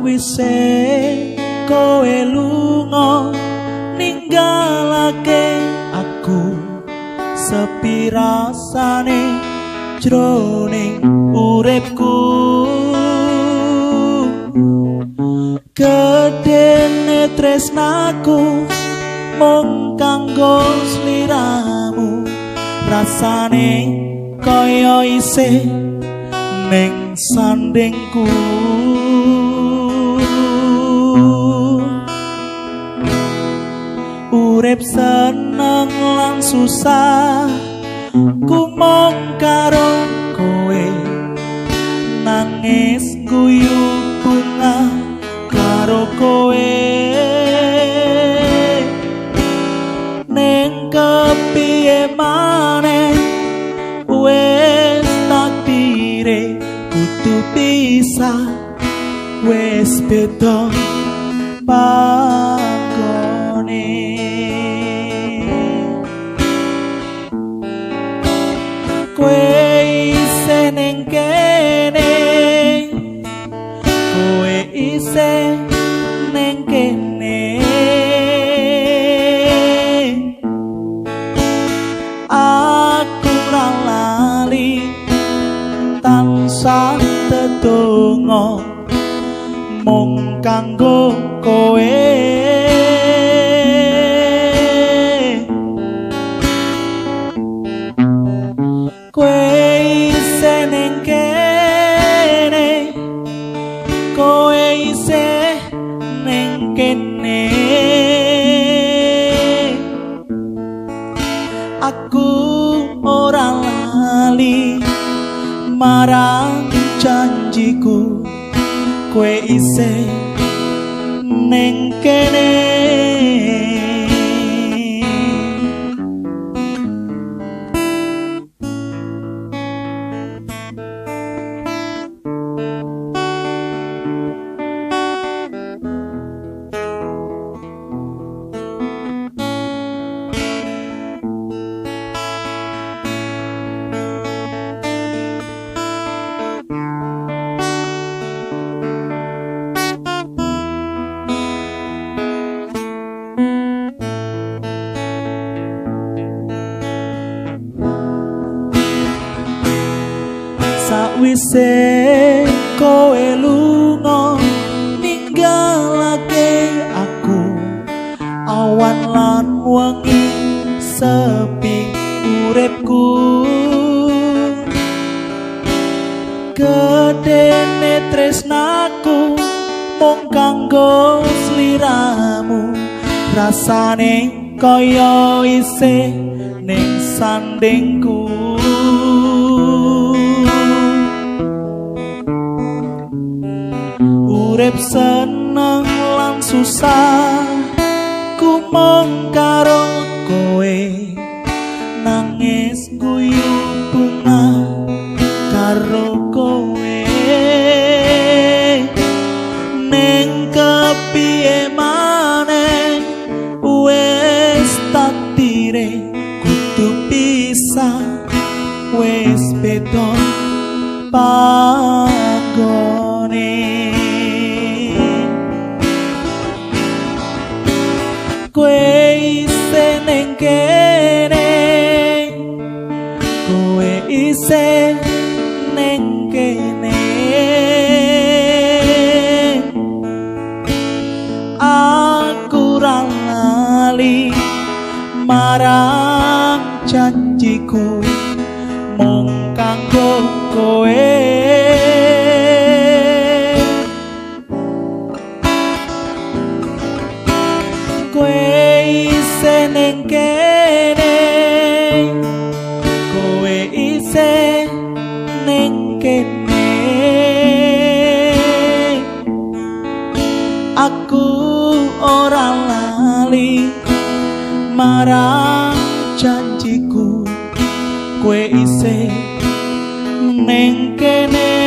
Sakwise kowe lunga ninggalake aku sepi rasane jroning uripku gedene tresnaku mung kanggo sliramu rasane kaya isih ning sandingku urip seneng lan susah ku mung karo kowe nangis guyu bunga karo kowe ning kepiye maneh wis takdire kudu pisah wis beda pangkone kowe isih ning kene kowe isih ning kene aku ora lali tansah tetunggo mung kanggo kowe kowe isih ning kene kowe isih ning kene aku ora lali marang janjiku kowe isih ning kene sakwise kowe lunga ninggalake aku awan lan wengi sepi uripku gedene tresnaku mung kanggo sliramu rasane kaya isih ning sandingku urip seneng lan susah ku mung karo kowe nangis guyu bunga karo kowe ning kepiye maneh wis takdire kudu pisah wis beda panggone kowe isih ning kene kowe isih ning kene aku ora lali marang janjiku mung kanggo kowe ning kene kowe isih ning kene aku ora lali marang janjiku kowe isih ning kene